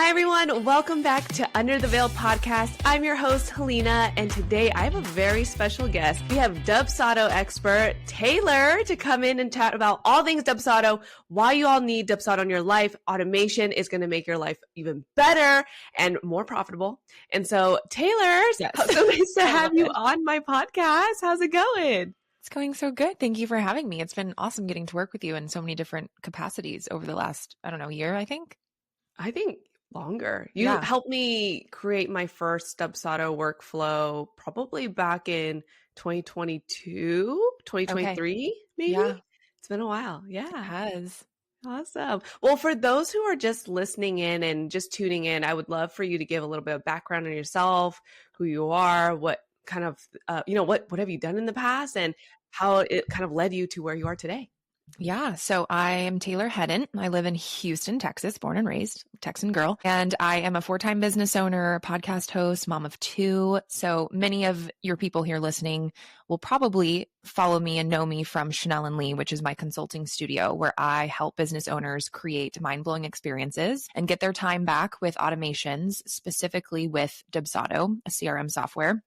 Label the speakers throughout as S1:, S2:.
S1: Hi, everyone. Welcome back to Under the Veil podcast. I'm your host, Helena, and today I have a very special guest. We have Dubsado expert Taylor to come in and chat about all things Dubsado, why you all need Dubsado in your life. Automation is going to make your life even better and more profitable. And so, Taylor,
S2: Yes.
S1: so nice to have you on my podcast. How's it going?
S2: It's going so good. Thank you for having me. It's been awesome getting to work with you in so many different capacities over the last, year, I think.
S1: Longer. You helped me create my first Dubsado workflow probably back in 2022, 2023, maybe?
S2: Yeah.
S1: It's been a while. Yeah.
S2: It has.
S1: Awesome. Well, for those who are just listening in and just tuning in, I would love for you to give a little bit of background on yourself, who you are, what kind of, what have you done in the past and how it kind of led you to where you are today.
S2: Yeah. So I am Taylor Hedden. I live in Houston, Texas, born and raised Texan girl. And I am a 4-time business owner, podcast host, mom of 2. So many of your people here listening will probably follow me and know me from Chanel and Lee, which is my consulting studio where I help business owners create mind-blowing experiences and get their time back with automations, specifically with Dubsado, a CRM software.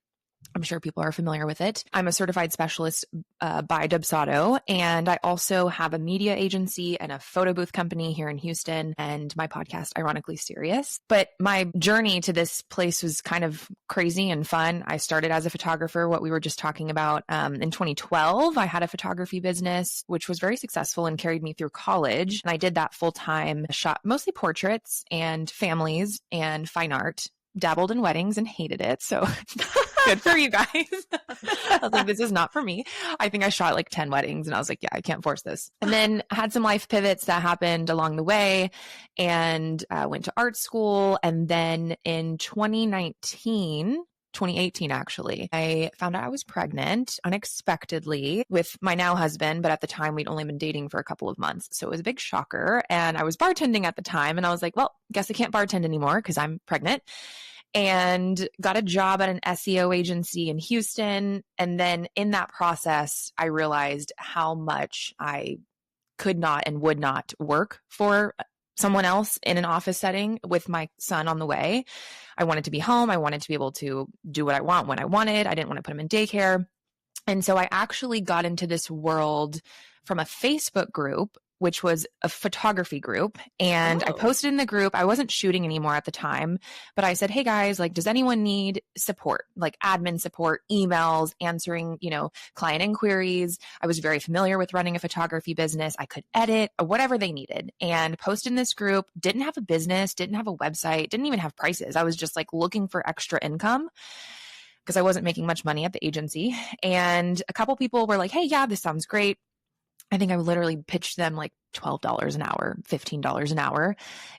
S2: I'm sure people are familiar with it. I'm a certified specialist by Dubsado, and I also have a media agency and a photo booth company here in Houston, and my podcast, Ironically Serious. But my journey to this place was kind of crazy and fun. I started as a photographer, what we were just talking about. In 2012, I had a photography business, which was very successful and carried me through college. And I did that full time, shot mostly portraits and families and fine art. Dabbled in weddings and hated it. So good for you guys. I was like, this is not for me. I think I shot like 10 weddings and I was like, yeah, I can't force this. And then I had some life pivots that happened along the way and went to art school. And then in 2018, actually, I found out I was pregnant unexpectedly with my now husband. But at the time, we'd only been dating for a couple of months. So it was a big shocker. And I was bartending at the time. And I was like, well, guess I can't bartend anymore because I'm pregnant. And got a job at an SEO agency in Houston. And then in that process, I realized how much I could not and would not work for someone else in an office setting with my son on the way. I wanted to be home. I wanted to be able to do what I want when I wanted. I didn't want to put him in daycare. And so I actually got into this world from a Facebook group, which was a photography group. And I posted in the group. I wasn't shooting anymore at the time, but I said, hey guys, like, does anyone need support, like admin support, emails, answering, client inquiries? I was very familiar with running a photography business. I could edit, whatever they needed, and posted in this group. Didn't have a business, didn't have a website, didn't even have prices. I was just like looking for extra income because I wasn't making much money at the agency. And a couple people were like, hey, yeah, this sounds great. I think I literally pitched them like $12 an hour, $15 an hour.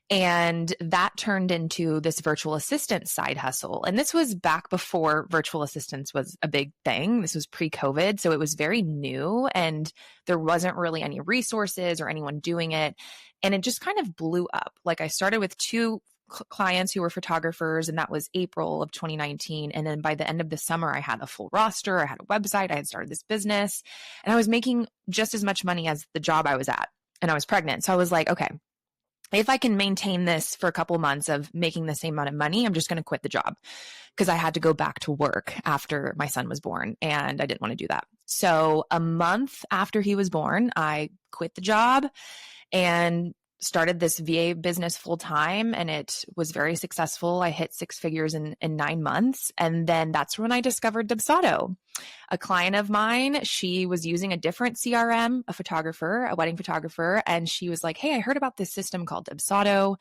S2: And that turned into this virtual assistant side hustle. And this was back before virtual assistants was a big thing. This was pre-COVID. So it was very new and there wasn't really any resources or anyone doing it. And it just kind of blew up. Like I started with 2 clients who were photographers, and that was April of 2019. And then by the end of the summer, I had a full roster. I had a website. I had started this business and I was making just as much money as the job I was at, and I was pregnant. So I was like, okay, if I can maintain this for a couple of months of making the same amount of money, I'm just going to quit the job because I had to go back to work after my son was born and I didn't want to do that. So a month after he was born, I quit the job and started this VA business full time, and it was very successful. I hit 6 figures in 9 months. And then that's when I discovered Dubsado. A client of mine, she was using a different CRM, a photographer, a wedding photographer. And she was like, hey, I heard about this system called Dubsado.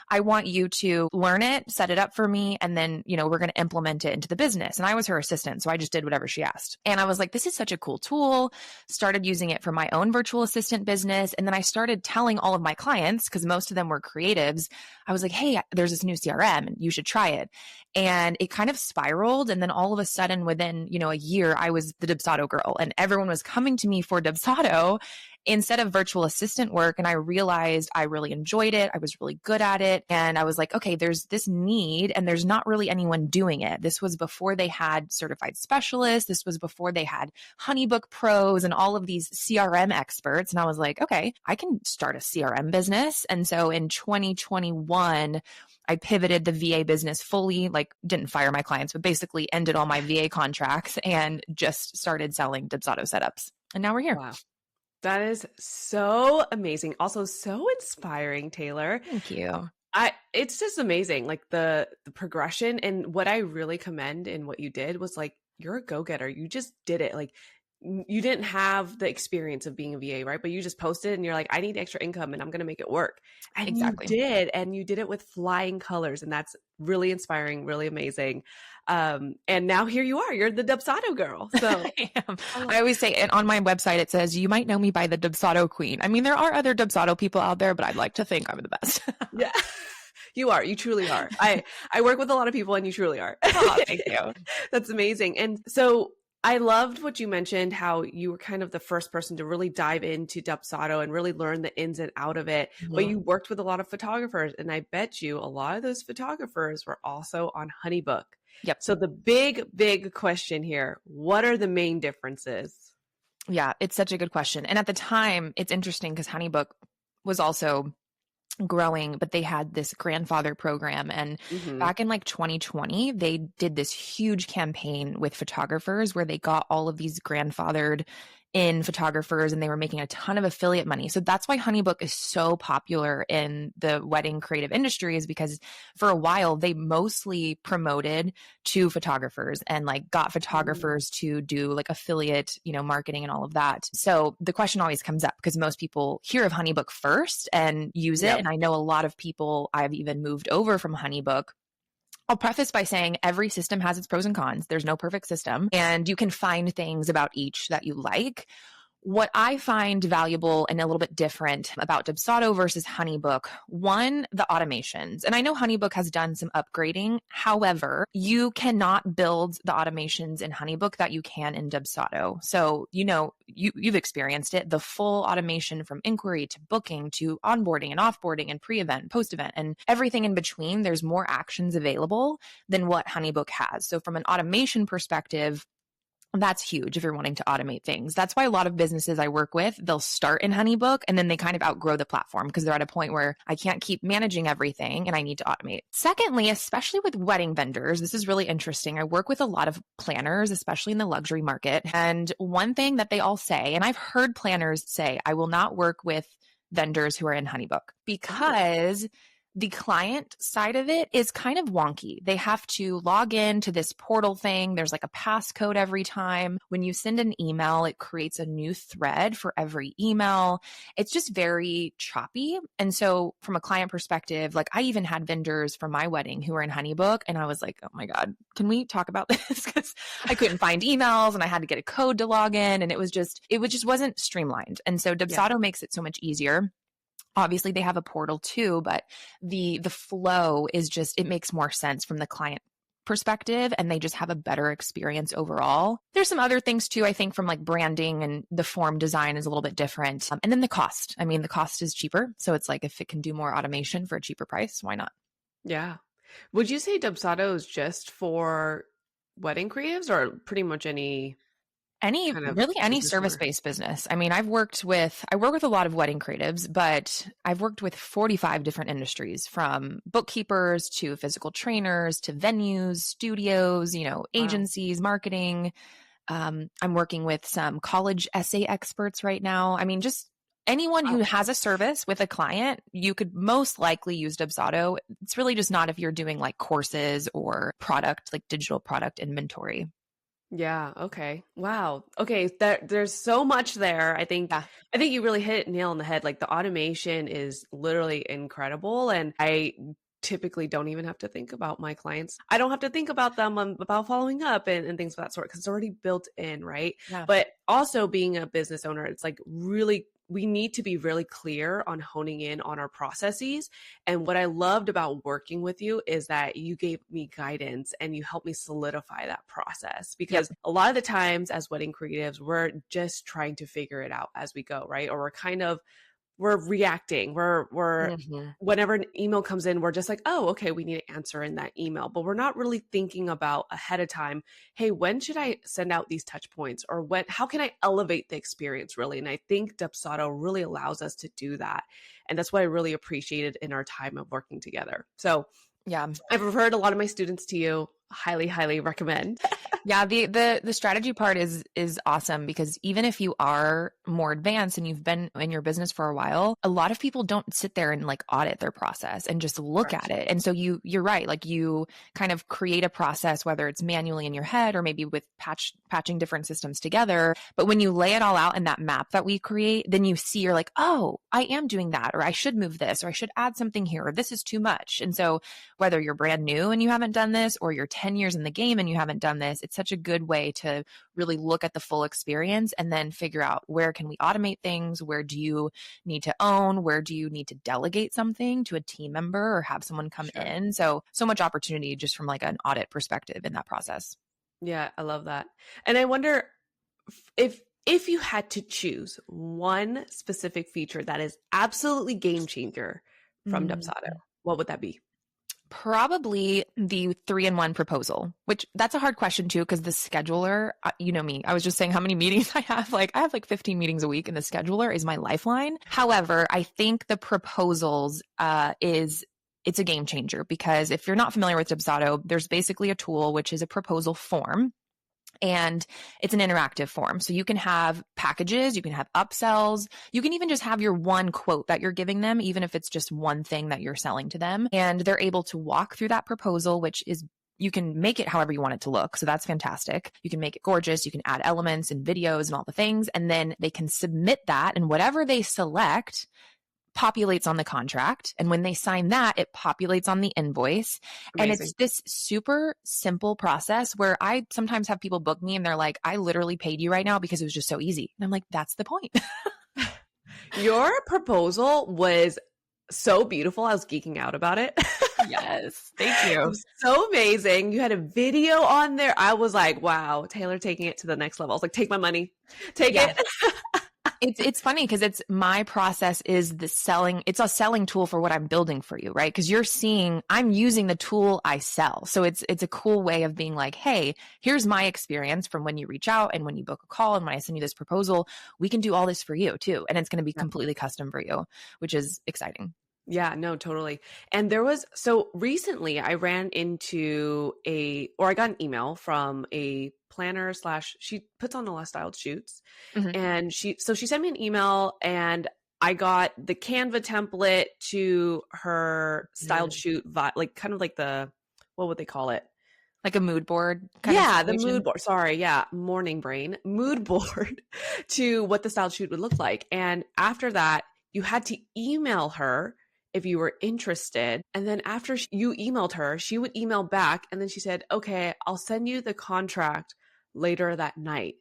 S2: I want you to learn it, set it up for me, and then, we're going to implement it into the business. And I was her assistant, so I just did whatever she asked. And I was like, this is such a cool tool. Started using it for my own virtual assistant business. And then I started telling all of my clients, because most of them were creatives, I was like, hey, there's this new CRM and you should try it. And it kind of spiraled. And then all of a sudden, within, a year, I was the Dubsado girl and everyone was coming to me for Dubsado. instead of virtual assistant work. And I realized I really enjoyed it. I was really good at it. And I was like, okay, there's this need and there's not really anyone doing it. This was before they had certified specialists. This was before they had HoneyBook pros and all of these CRM experts. And I was like, okay, I can start a CRM business. And so in 2021, I pivoted the VA business fully, like didn't fire my clients, but basically ended all my VA contracts and just started selling Dubsado setups. And now we're here.
S1: Wow. That is so amazing. Also so inspiring, Taylor.
S2: Thank you.
S1: It's just amazing. Like the progression, and what I really commend in what you did was like, you're a go-getter. You just did it. Like you didn't have the experience of being a VA, right? But you just posted and you're like, I need extra income and I'm going to make it work. And
S2: Exactly.
S1: you did. And you did it with flying colors. And that's really inspiring, really amazing. And now here you are. You're the Dubsado girl. So
S2: I am. I always say, and on my website, it says, you might know me by the Dubsado queen. I mean, there are other Dubsado people out there, but I'd like to think I'm the best.
S1: Yeah. You are. You truly are. I work with a lot of people and you truly are.
S2: Oh, thank you.
S1: That's amazing. And so I loved what you mentioned, how you were kind of the first person to really dive into Dubsado and really learn the ins and out of it.
S2: Mm-hmm.
S1: But you worked with a lot of photographers, and I bet you a lot of those photographers were also on HoneyBook.
S2: Yep.
S1: So the big question here, what are the main differences?
S2: Yeah, it's such a good question. And at the time, it's interesting because HoneyBook was also growing, but they had this grandfather program. And back in like 2020, they did this huge campaign with photographers where they got all of these grandfathered in photographers and they were making a ton of affiliate money. So that's why HoneyBook is so popular in the wedding creative industry, is because for a while they mostly promoted to photographers and like got photographers to do like affiliate, marketing and all of that. So the question always comes up because most people hear of HoneyBook first and use it. And I know a lot of people, I've even moved over from HoneyBook. I'll preface by saying every system has its pros and cons. There's no perfect system, and you can find things about each that you like. What I find valuable and a little bit different about Dubsado versus HoneyBook, one, the automations. And I know HoneyBook has done some upgrading. However, you cannot build the automations in HoneyBook that you can in Dubsado. So, you've experienced it, the full automation from inquiry to booking to onboarding and offboarding and pre-event, post-event, and everything in between. There's more actions available than what HoneyBook has. So from an automation perspective, that's huge if you're wanting to automate things. That's why a lot of businesses I work with, they'll start in HoneyBook and then they kind of outgrow the platform because they're at a point where I can't keep managing everything and I need to automate. Secondly, especially with wedding vendors, this is really interesting. I work with a lot of planners, especially in the luxury market. And one thing that they all say, and I've heard planners say, I will not work with vendors who are in HoneyBook because the client side of it is kind of wonky. They have to log in to this portal thing. There's like a passcode every time. When you send an email, it creates a new thread for every email. It's just very choppy. And so from a client perspective, like I even had vendors for my wedding who were in HoneyBook and I was like, oh my God, can we talk about this? Because I couldn't find emails and I had to get a code to log in and it just wasn't streamlined. And so Dubsado makes it so much easier. Obviously, they have a portal too, but the flow is just, it makes more sense from the client perspective and they just have a better experience overall. There's some other things too, I think, from like branding and the form design is a little bit different. And then the cost. I mean, the cost is cheaper. So it's like if it can do more automation for a cheaper price, why not?
S1: Yeah. Would you say Dubsado is just for wedding creatives or pretty much any
S2: service-based business? I mean, I work with a lot of wedding creatives, but I've worked with 45 different industries, from bookkeepers to physical trainers to venues, studios, agencies, marketing. I'm working with some college essay experts right now. I mean, just anyone who has a service with a client, you could most likely use Dubsado. It's really just not if you're doing like courses or product, like digital product inventory.
S1: Yeah. Okay. Wow. Okay. There's so much there. I think you really hit it nail on the head. Like the automation is literally incredible. And I typically don't even have to think about my clients. I don't have to think about them about following up and things of that sort because it's already built in. Right. Yeah. But also being a business owner, it's like really we need to be really clear on honing in on our processes. And what I loved about working with you is that you gave me guidance and you helped me solidify that process, because a lot of the times as wedding creatives, we're just trying to figure it out as we go, right? Or we're reacting. Whenever an email comes in, we're just like, oh, okay, we need to answer in that email. But we're not really thinking about ahead of time, hey, when should I send out these touch points? Or how can I elevate the experience really? And I think Dubsado really allows us to do that. And that's what I really appreciated in our time of working together. So yeah, I've referred a lot of my students to you. Highly, highly recommend.
S2: Yeah, the strategy part is awesome, because even if you are more advanced and you've been in your business for a while, a lot of people don't sit there and like audit their process and just look at it. And so you're right, like you kind of create a process, whether it's manually in your head or maybe with patching different systems together. But when you lay it all out in that map that we create, then you see, you're like, oh, I am doing that, or I should move this, or I should add something here, or this is too much. And so whether you're brand new and you haven't done this, or you're 10 years in the game and you haven't done this, it's such a good way to really look at the full experience and then figure out, where can we automate things? Where do you need to own? Where do you need to delegate something to a team member or have someone come in? So much opportunity just from like an audit perspective in that process.
S1: Yeah, I love that. And I wonder if you had to choose one specific feature that is absolutely game changer from Dubsado, what would that be?
S2: Probably the 3-in-1 proposal, which that's a hard question too, because the scheduler, you know me, I was just saying how many meetings I have. Like I have like 15 meetings a week, and the scheduler is my lifeline. However, I think the proposals it's a game changer, because if you're not familiar with Dubsado, there's basically a tool which is a proposal form. And it's an interactive form. So you can have packages, you can have upsells, you can even just have your one quote that you're giving them, even if it's just one thing that you're selling to them. And they're able to walk through that proposal, which is, you can make it however you want it to look. So that's fantastic. You can make it gorgeous. You can add elements and videos and all the things. And then they can submit that, and whatever they select populates on the contract. And when they sign that, it populates on the invoice. Amazing. And it's this super simple process where I sometimes have people book me and they're like, I literally paid you right now because it was just so easy. And I'm like, that's the point.
S1: Your proposal was so beautiful. I was geeking out about it.
S2: Yes. Thank you.
S1: It was so amazing. You had a video on there. I was like, wow, Taylor taking it to the next level. I was like, take my money. Take it.
S2: It's funny because it's my process is the selling. It's a selling tool for what I'm building for you, right? Because you're seeing I'm using the tool I sell. So it's a cool way of being like, hey, here's my experience from when you reach out and when you book a call and when I send you this proposal, we can do all this for you too. And it's going to be completely custom for you, which is exciting.
S1: Yeah, no, totally. And so recently I ran into I got an email from a planner / she puts on a lot of styled shoots. And she sent me an email, and I got the Canva template to her styled shoot, like kind of like what would they call it?
S2: Like a mood board?
S1: The mood board. Sorry. Yeah. Morning brain. Mood board to what the styled shoot would look like. And after that, you had to email her if you were interested. And then after you emailed her, she would email back. And then she said, okay, I'll send you the contract later that night.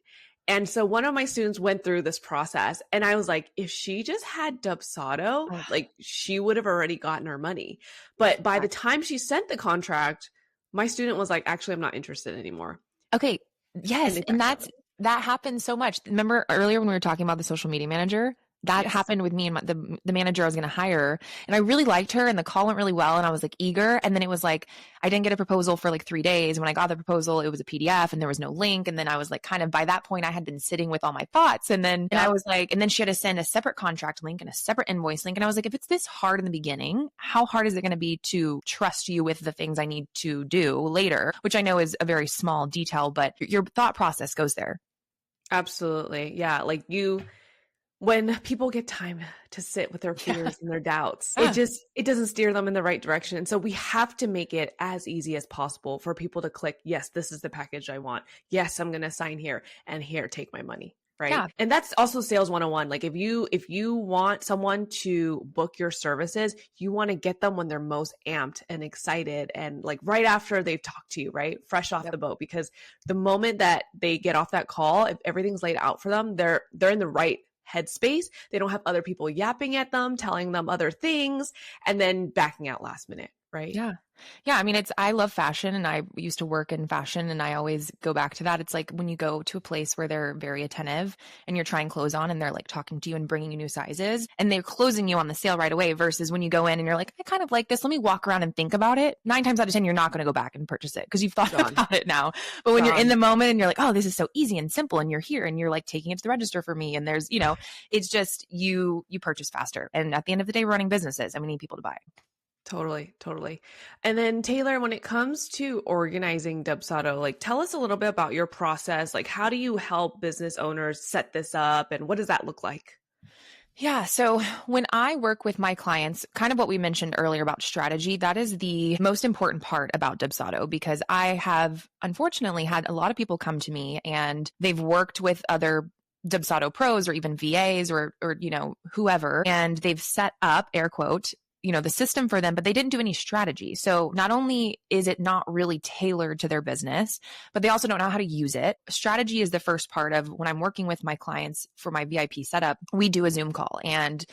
S1: And so one of my students went through this process, and I was like, if she just had Dubsado, like she would have already gotten her money. But by the time she sent the contract, my student was like, actually, I'm not interested anymore.
S2: Okay. Yes. And that happens so much. Remember earlier when we were talking about the social media manager? That happened with me and the manager I was going to hire. And I really liked her, and the call went really well, and I was like eager. And then it was like, I didn't get a proposal for like 3 days. When I got the proposal, it was a PDF and there was no link. And then I was like, kind of by that point I had been sitting with all my thoughts. And then I was like, and then she had to send a separate contract link and a separate invoice link. And I was like, if it's this hard in the beginning, how hard is it going to be to trust you with the things I need to do later? Which I know is a very small detail, but your thought process goes there.
S1: Absolutely. Yeah. Like when people get time to sit with their fears and their doubts, it doesn't steer them in the right direction. And so we have to make it as easy as possible for people to click, yes, this is the package I want. Yes, I'm going to sign here, and here, take my money. Right. Yeah. And that's also sales 101. Like if you want someone to book your services, you want to get them when they're most amped and excited, and like right after they've talked to you, right? Fresh off the boat, because the moment that they get off that call, if everything's laid out for them, they're in the right headspace. They don't have other people yapping at them, telling them other things, and then backing out last minute, right?
S2: Yeah. Yeah. I mean, I love fashion and I used to work in fashion and I always go back to that. It's like when you go to a place where they're very attentive and you're trying clothes on and they're like talking to you and bringing you new sizes and they're closing you on the sale right away versus when you go in and you're like, I kind of like this. Let me walk around and think about it. 9 times out of 10, you're not going to go back and purchase it because you've thought about it now. But when you're in the moment and you're like, oh, this is so easy and simple and you're here and you're like taking it to the register for me. And there's, it's just you purchase faster. And at the end of the day, we're running businesses and we need people to buy.
S1: Totally. And then Taylor, when it comes to organizing Dubsado, like tell us a little bit about your process. Like how do you help business owners set this up and what does that look like?
S2: Yeah. So when I work with my clients, kind of what we mentioned earlier about strategy, that is the most important part about Dubsado because I have unfortunately had a lot of people come to me and they've worked with other Dubsado pros or even VAs or whoever, and they've set up, air quote, the system for them, but they didn't do any strategy. So not only is it not really tailored to their business, but they also don't know how to use it. Strategy is the first part of when I'm working with my clients for my VIP setup, we do a Zoom call and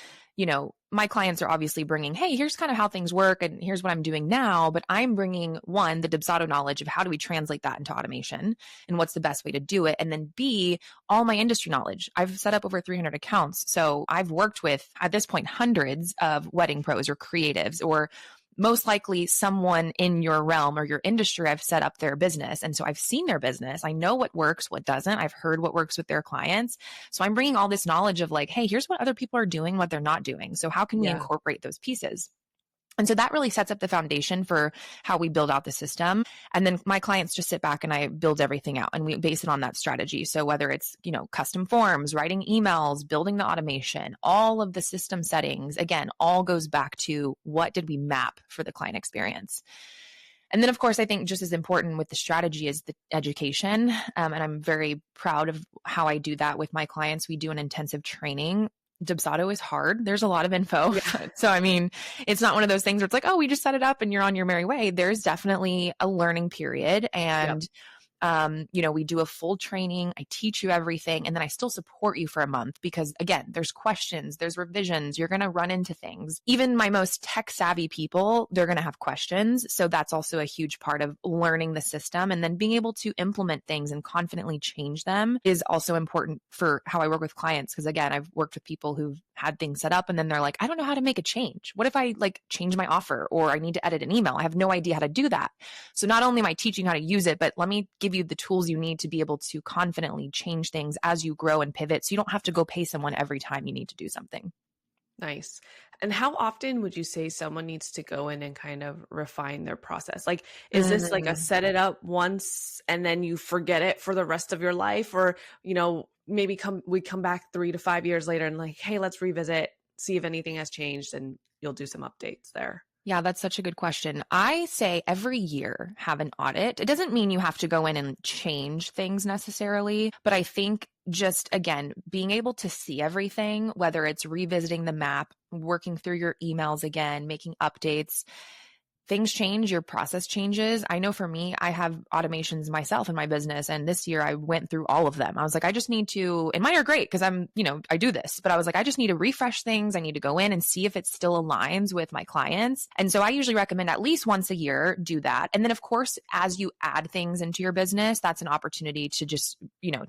S2: my clients are obviously bringing, hey, here's kind of how things work and here's what I'm doing now. But I'm bringing one, the Dubsado knowledge of how do we translate that into automation and what's the best way to do it. And then B, all my industry knowledge. I've set up over 300 accounts. So I've worked with, at this point, hundreds of wedding pros or creatives or most likely someone in your realm or your industry. I've set up their business. And so I've seen their business. I know what works, what doesn't. I've heard what works with their clients. So I'm bringing all this knowledge of like, hey, here's what other people are doing, what they're not doing. So how can we incorporate those pieces? And so that really sets up the foundation for how we build out the system. And then my clients just sit back and I build everything out and we base it on that strategy. So whether it's, custom forms, writing emails, building the automation, all of the system settings, again, all goes back to what did we map for the client experience? And then, of course, I think just as important with the strategy is the education. And I'm very proud of how I do that with my clients. We do an intensive training. Dubsado is hard. There's a lot of info. Yeah. So, I mean, it's not one of those things where it's like, oh, we just set it up and you're on your merry way. There's definitely a learning period. And we do a full training. I teach you everything. And then I still support you for a month because again, there's questions, there's revisions, you're going to run into things. Even my most tech savvy people, they're going to have questions. So that's also a huge part of learning the system. And then being able to implement things and confidently change them is also important for how I work with clients. Because again, I've worked with people who've had things set up and then they're like, I don't know how to make a change. What if I change my offer or I need to edit an email? I have no idea how to do that. So not only am I teaching how to use it, but let me give you the tools you need to be able to confidently change things as you grow and pivot. So you don't have to go pay someone every time you need to do something.
S1: Nice. And how often would you say someone needs to go in and kind of refine their process? Like, is this like a set it up once and then you forget it for the rest of your life? Or, maybe we come back 3 to 5 years later and like, hey, let's revisit, see if anything has changed and you'll do some updates there.
S2: Yeah, that's such a good question. I say every year have an audit. It doesn't mean you have to go in and change things necessarily, but I think just, again, being able to see everything, whether it's revisiting the map, working through your emails again, making updates, things change, your process changes. I know for me, I have automations myself in my business. And this year I went through all of them. I was like, I just need to, and mine are great because I do this, but I was like, I just need to refresh things. I need to go in and see if it still aligns with my clients. And so I usually recommend at least once a year do that. And then of course, as you add things into your business, that's an opportunity to just,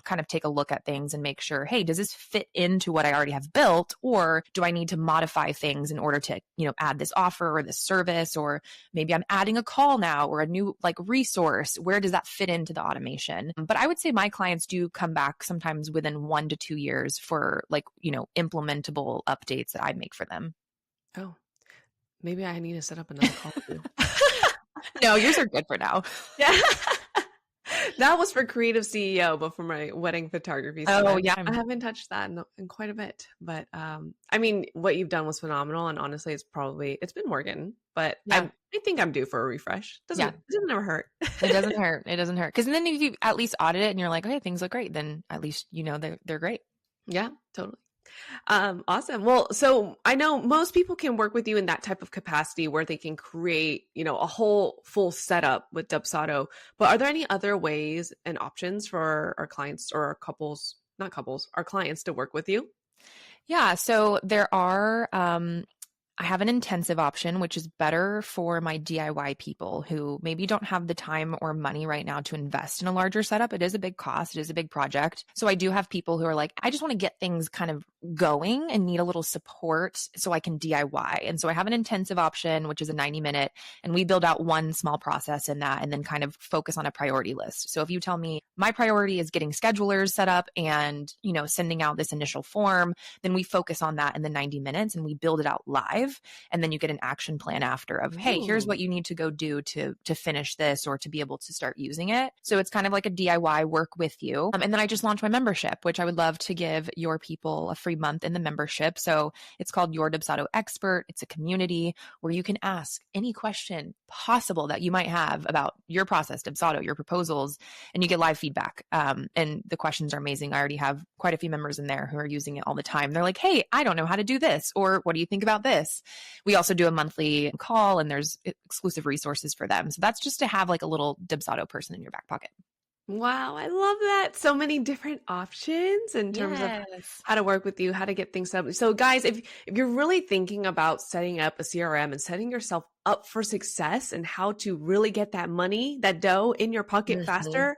S2: kind of take a look at things and make sure, hey, does this fit into what I already have built? Or do I need to modify things in order to, add this offer or this service, or maybe I'm adding a call now or a new resource. Where does that fit into the automation? But I would say my clients do come back sometimes within 1 to 2 years for implementable updates that I make for them.
S1: Oh, maybe I need to set up another call with you.
S2: No, yours are good for now.
S1: Yeah. That was for creative CEO, but for my wedding photography.
S2: Oh, yeah.
S1: I haven't touched that in quite a bit, but I mean, what you've done was phenomenal. And honestly, it's been working, but yeah. I think I'm due for a refresh. It doesn't ever hurt.
S2: It doesn't hurt. It doesn't hurt. Cause then if you at least audit it and you're like, okay, things look great, then at least, they're great.
S1: Yeah, totally. Awesome. Well, so I know most people can work with you in that type of capacity where they can create, a whole full setup with Dubsado, but are there any other ways and options for our clients or our clients to work with you?
S2: Yeah. So there are, I have an intensive option, which is better for my DIY people who maybe don't have the time or money right now to invest in a larger setup. It is a big cost. It is a big project. So I do have people who are like, I just want to get things kind of going and need a little support so I can DIY. And so I have an intensive option, which is a 90-minute, and we build out one small process in that and then kind of focus on a priority list. So if you tell me my priority is getting schedulers set up and, sending out this initial form, then we focus on that in the 90 minutes and we build it out live. And then you get an action plan after of, hey, here's what you need to go do to finish this or to be able to start using it. So it's kind of like a DIY work with you. And then I just launched my membership, which I would love to give your people a free month in the membership. So it's called Your Dubsado Expert. It's a community where you can ask any question possible that you might have about your process, Dubsado, your proposals, and you get live feedback. And the questions are amazing. I already have quite a few members in there who are using it all the time. They're like, hey, I don't know how to do this, or what do you think about this? We also do a monthly call and there's exclusive resources for them. So that's just to have like a little Dubsado person in your back pocket.
S1: Wow, I love that. So many different options in terms of how to work with you, how to get things set up. So guys, if you're really thinking about setting up a CRM and setting yourself up for success and how to really get that money, that dough in your pocket faster,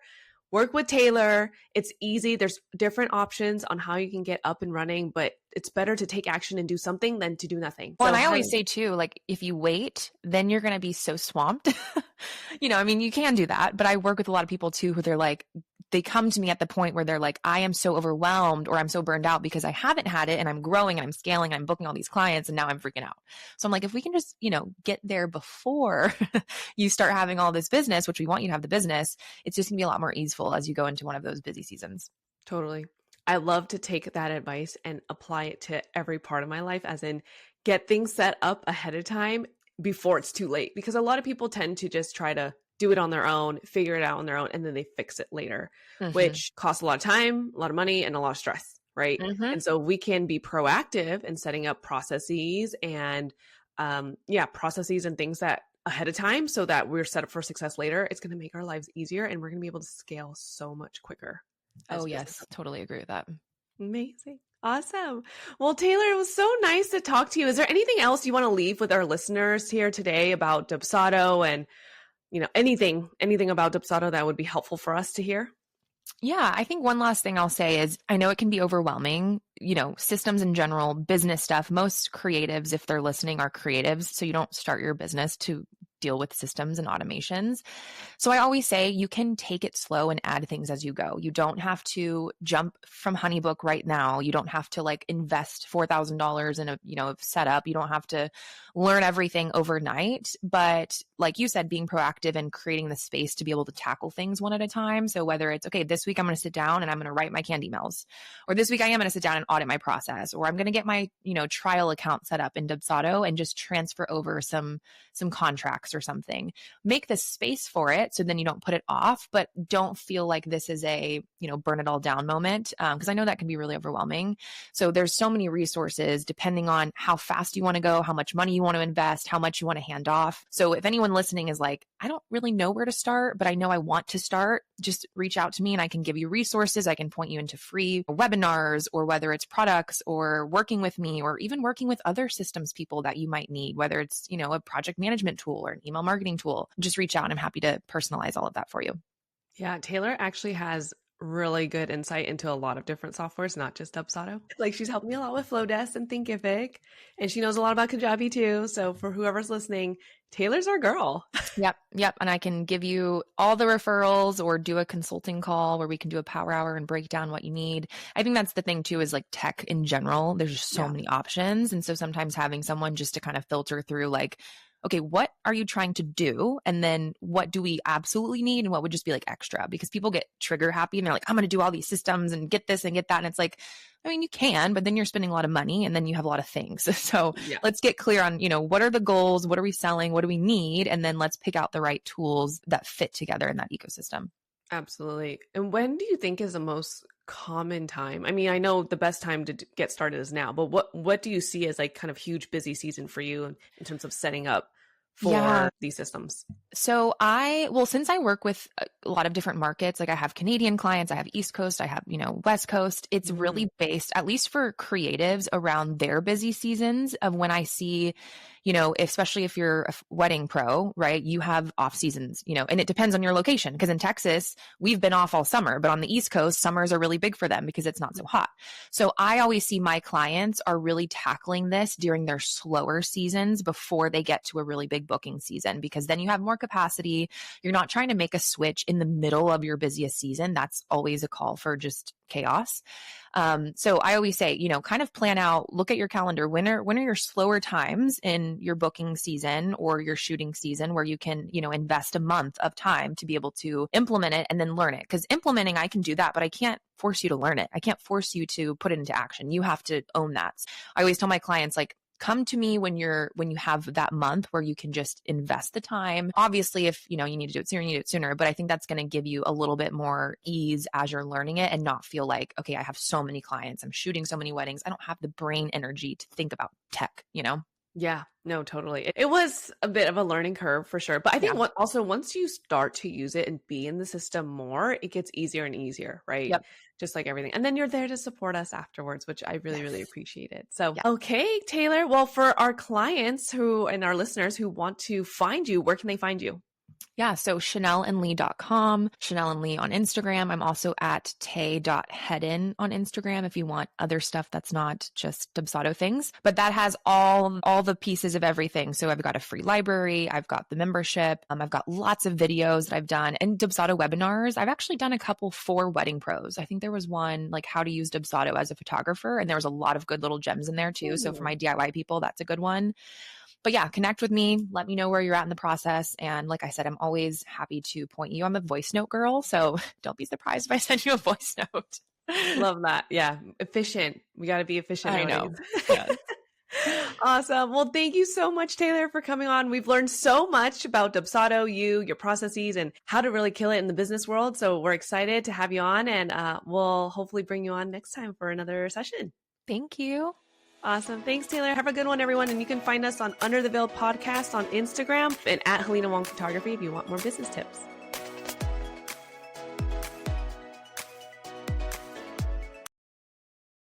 S1: work with Taylor. It's easy. There's different options on how you can get up and running, but it's better to take action and do something than to do nothing.
S2: Well, and I always say too, like if you wait, then you're going to be so swamped. You can do that, but I work with a lot of people too, who they're like, they come to me at the point where they're like, I am so overwhelmed or I'm so burned out because I haven't had it and I'm growing and I'm scaling and I'm booking all these clients and now I'm freaking out. So I'm like, if we can just, get there before you start having all this business, which we want you to have the business, it's just gonna be a lot more easeful as you go into one of those busy seasons.
S1: Totally. I love to take that advice and apply it to every part of my life, as in get things set up ahead of time before it's too late, because a lot of people tend to just try to do it on their own, figure it out on their own, and then they fix it later, which costs a lot of time, a lot of money, and a lot of stress, right? And so we can be proactive in setting up processes and processes and things that ahead of time so that we're set up for success later. It's going to make our lives easier and we're going to be able to scale so much quicker.
S2: Oh, yes. Totally agree with that.
S1: Amazing. Awesome. Well, Taylor, it was so nice to talk to you. Is there anything else you want to leave with our listeners here today about Dubsado and, anything about Dubsado that would be helpful for us to hear?
S2: Yeah, I think one last thing I'll say is I know it can be overwhelming, systems in general, business stuff. Most creatives, if they're listening, are creatives. So you don't start your business to deal with systems and automations. So I always say you can take it slow and add things as you go. You don't have to jump from HoneyBook right now. You don't have to invest $4,000 in a setup. You don't have to learn everything overnight. But like you said, being proactive and creating the space to be able to tackle things one at a time. So whether it's, okay, this week I'm going to sit down and I'm going to write my canned emails, or this week I am going to sit down and audit my process, or I'm going to get my, trial account set up in Dubsado and just transfer over some contracts or something. Make the space for it so then you don't put it off, but don't feel like this is a, burn it all down moment. Because I know that can be really overwhelming. So there's so many resources depending on how fast you want to go, how much money you want to invest, how much you want to hand off. So if anyone listening is like, I don't really know where to start, but I know I want to start, just reach out to me and I can give you resources. I can point you into free webinars, or whether it's products or working with me, or even working with other systems people that you might need, whether it's, a project management tool or an email marketing tool. Just reach out and I'm happy to personalize all of that for you. Yeah,
S1: Taylor actually has really good insight into a lot of different softwares, not just Dubsado. She's helped me a lot with Flowdesk and Thinkific, and she knows a lot about Kajabi too. So for whoever's listening, Taylor's our girl.
S2: Yep. And I can give you all the referrals or do a consulting call where we can do a power hour and break down what you need. I think that's the thing too, is tech in general, there's just so many options. And so sometimes having someone just to kind of filter through okay, what are you trying to do? And then what do we absolutely need? And what would just be extra? Because people get trigger happy and they're like, I'm going to do all these systems and get this and get that. And it's you can, but then you're spending a lot of money and then you have a lot of things. So let's get clear on, what are the goals? What are we selling? What do we need? And then let's pick out the right tools that fit together in that ecosystem.
S1: Absolutely. And when do you think is the most common time? I mean, I know the best time to get started is now, but what do you see as kind of huge busy season for you in terms of setting up for these systems?
S2: So since I work with a lot of different markets, like I have Canadian clients, I have East Coast, I have, West Coast, it's really based, at least for creatives, around their busy seasons of when I see, especially if you're a wedding pro, right? You have off seasons, and it depends on your location. Because in Texas, we've been off all summer, but on the East Coast, summers are really big for them because it's not so hot. So I always see my clients are really tackling this during their slower seasons before they get to a really big booking season, because then you have more capacity. You're not trying to make a switch in the middle of your busiest season. That's always a call for just chaos. So I always say, kind of plan out, look at your calendar. When are your slower times in your booking season or your shooting season where you can, invest a month of time to be able to implement it and then learn it? Because implementing, I can do that, but I can't force you to learn it. I can't force you to put it into action. You have to own that. I always tell my clients, like, come to me when you have that month where you can just invest the time. Obviously, if you need to do it sooner, you do it sooner. But I think that's going to give you a little bit more ease as you're learning it and not feel like, okay, I have so many clients, I'm shooting so many weddings, I don't have the brain energy to think about tech,
S1: Yeah, no, totally. It was a bit of a learning curve for sure. But I think also once you start to use it and be in the system more, it gets easier and easier, right?
S2: Yep.
S1: Just like everything. And then you're there to support us afterwards, which I really, really appreciate it. So, okay, Taylor. Well, for our clients and our listeners who want to find you, where can they find you?
S2: Yeah. So ChanelAndLee.com, Chanel and Lee on Instagram. I'm also at tay.headin on Instagram if you want other stuff that's not just Dubsado things. But that has all the pieces of everything. So I've got a free library. I've got the membership. I've got lots of videos that I've done and Dubsado webinars. I've actually done a couple for wedding pros. I think there was one like how to use Dubsado as a photographer. And there was a lot of good little gems in there too. So for my DIY people, that's a good one. But yeah, connect with me. Let me know where you're at in the process. And like I said, I'm always happy to point you. I'm a voice note girl, so don't be surprised if I send you a voice note.
S1: Love that. Yeah. Efficient. We got to be efficient.
S2: I know. Yes.
S1: Awesome. Well, thank you so much, Taylor, for coming on. We've learned so much about Dubsado, your processes, and how to really kill it in the business world. So we're excited to have you on, and we'll hopefully bring you on next time for another session.
S2: Thank you.
S1: Awesome. Thanks, Taylor. Have a good one, everyone. And you can find us on Under the Veil Podcast on Instagram and at Helena Wong Photography if you want more business tips.